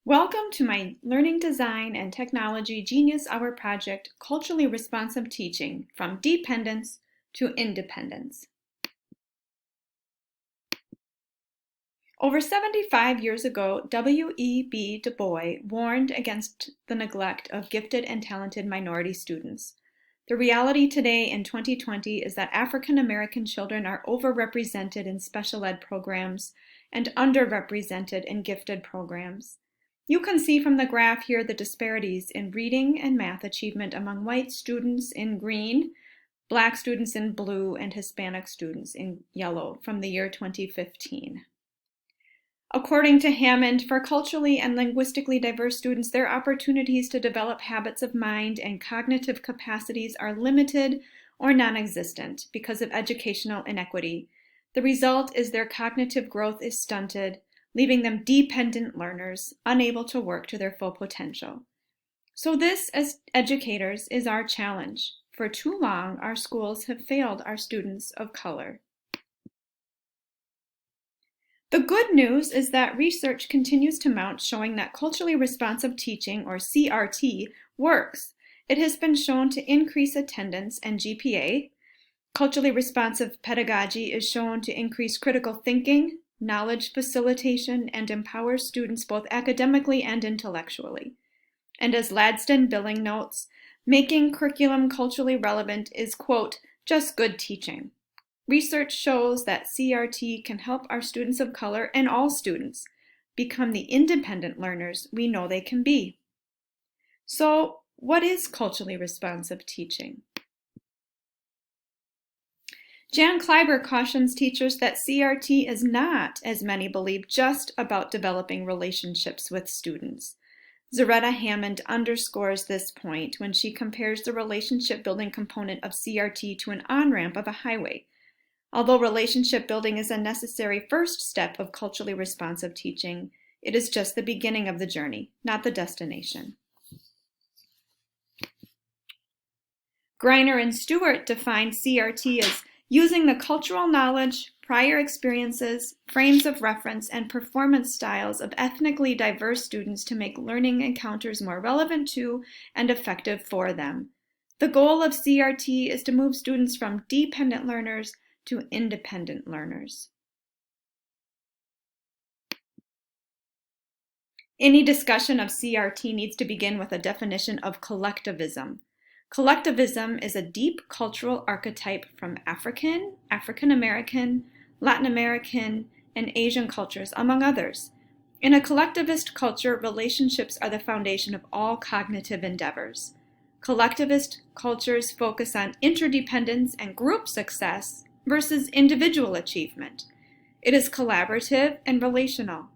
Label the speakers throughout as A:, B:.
A: Welcome to my Learning Design and Technology Genius Hour project, Culturally Responsive Teaching, from Dependence to Independence. Over 75 years ago, W.E.B. Du Bois warned against the neglect of gifted and talented minority students. The reality today in 2020 is that African American children are overrepresented in special ed programs and underrepresented in gifted programs. You can see from the graph here the disparities in reading and math achievement among white students in green, Black students in blue, and Hispanic students in yellow from the year 2015. According to Hammond, for culturally and linguistically diverse students, their opportunities to develop habits of mind and cognitive capacities are limited or non-existent because of educational inequity. The result is their cognitive growth is stunted, leaving them dependent learners, unable to work to their full potential. So this, as educators, is our challenge. For too long, our schools have failed our students of color. The good news is that research continues to mount showing that culturally responsive teaching, or CRT, works. It has been shown to increase attendance and GPA. Culturally responsive pedagogy is shown to increase critical thinking, knowledge facilitation, and empowers students both academically and intellectually. And as Ladstone-Billing notes, making curriculum culturally relevant is, quote, just good teaching. Research shows that CRT can help our students of color and all students become the independent learners we know they can be. So, what is culturally responsive teaching? Jan Kleiber cautions teachers that CRT is not, as many believe, just about developing relationships with students. Zaretta Hammond underscores this point when she compares the relationship building component of CRT to an on-ramp of a highway. Although relationship building is a necessary first step of culturally responsive teaching, it is just the beginning of the journey, not the destination. Greiner and Stewart define CRT as using the cultural knowledge, prior experiences, frames of reference, and performance styles of ethnically diverse students to make learning encounters more relevant to and effective for them. The goal of CRT is to move students from dependent learners to independent learners. Any discussion of CRT needs to begin with a definition of collectivism. Collectivism is a deep cultural archetype from African, African American, Latin American, and Asian cultures, among others. In a collectivist culture, relationships are the foundation of all cognitive endeavors. Collectivist cultures focus on interdependence and group success versus individual achievement. It is collaborative and relational.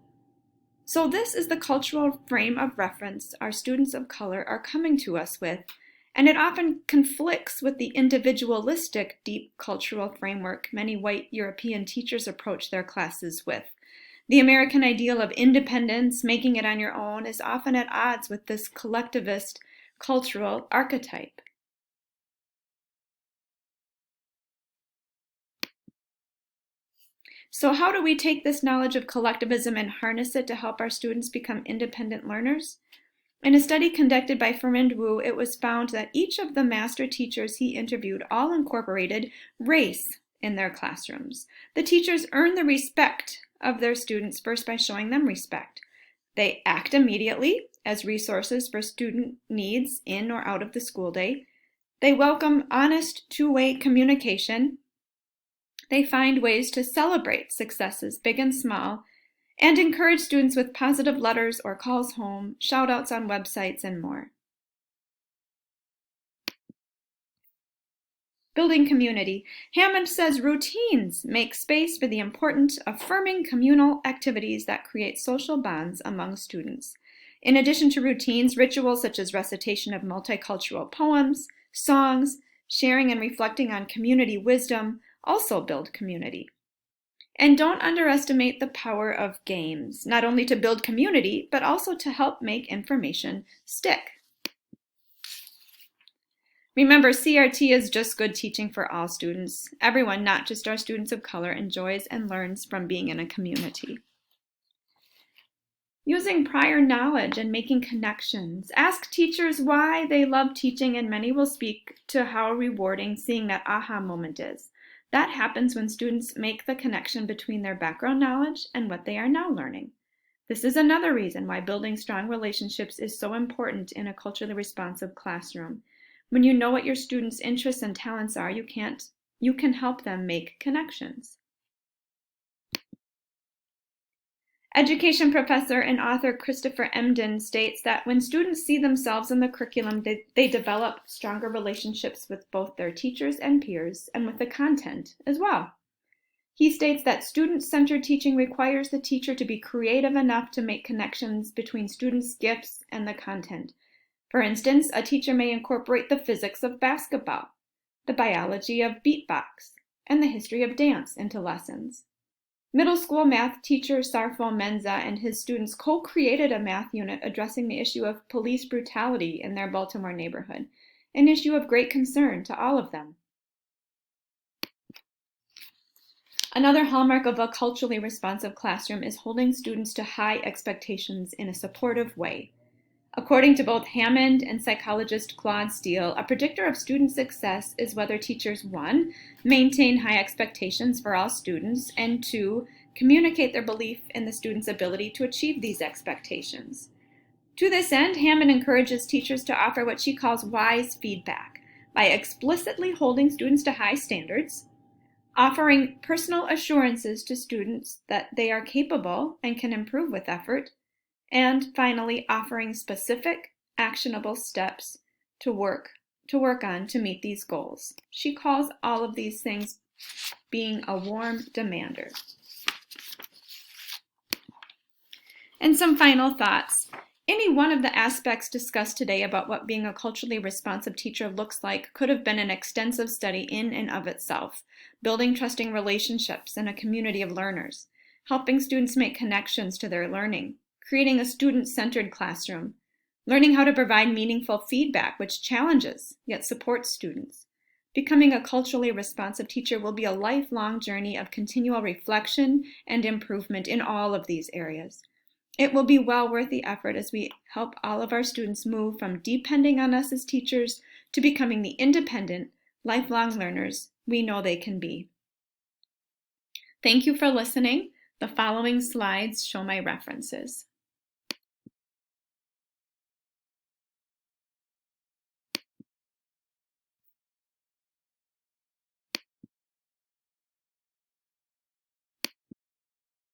A: So this is the cultural frame of reference our students of color are coming to us with, and it often conflicts with the individualistic, deep cultural framework many white European teachers approach their classes with. The American ideal of independence, making it on your own, is often at odds with this collectivist cultural archetype. So how do we take this knowledge of collectivism and harness it to help our students become independent learners? In a study conducted by Fernand Wu, it was found that each of the master teachers he interviewed all incorporated race in their classrooms. The teachers earn the respect of their students first by showing them respect. They act immediately as resources for student needs in or out of the school day. They welcome honest two-way communication. They find ways to celebrate successes, big and small, and encourage students with positive letters or calls home, shout-outs on websites, and more. Building community. Hammond says routines make space for the important, affirming communal activities that create social bonds among students. In addition to routines, rituals such as recitation of multicultural poems, songs, sharing and reflecting on community wisdom also build community. And don't underestimate the power of games, not only to build community, but also to help make information stick. Remember, CRT is just good teaching for all students. Everyone, not just our students of color, enjoys and learns from being in a community. Using prior knowledge and making connections. Ask teachers why they love teaching, and many will speak to how rewarding seeing that aha moment is. That happens when students make the connection between their background knowledge and what they are now learning. This is another reason why building strong relationships is so important in a culturally responsive classroom. When you know what your students' interests and talents are, you can help them make connections. Education professor and author Christopher Emdin states that when students see themselves in the curriculum, they develop stronger relationships with both their teachers and peers, and with the content as well. He states that student-centered teaching requires the teacher to be creative enough to make connections between students' gifts and the content. For instance, a teacher may incorporate the physics of basketball, the biology of beatbox, and the history of dance into lessons. Middle school math teacher Sarfo Menza and his students co-created a math unit addressing the issue of police brutality in their Baltimore neighborhood, an issue of great concern to all of them. Another hallmark of a culturally responsive classroom is holding students to high expectations in a supportive way. According to both Hammond and psychologist Claude Steele, a predictor of student success is whether teachers, 1, maintain high expectations for all students, and 2, communicate their belief in the student's ability to achieve these expectations. To this end, Hammond encourages teachers to offer what she calls wise feedback by explicitly holding students to high standards, offering personal assurances to students that they are capable and can improve with effort, and finally offering specific, actionable steps to work on to meet these goals. She calls all of these things being a warm demander. And some final thoughts. Any one of the aspects discussed today about what being a culturally responsive teacher looks like could have been an extensive study in and of itself, building trusting relationships in a community of learners, helping students make connections to their learning, creating a student-centered classroom, learning how to provide meaningful feedback which challenges yet supports students. Becoming a culturally responsive teacher will be a lifelong journey of continual reflection and improvement in all of these areas. It will be well worth the effort as we help all of our students move from depending on us as teachers to becoming the independent, lifelong learners we know they can be. Thank you for listening. The following slides show my references.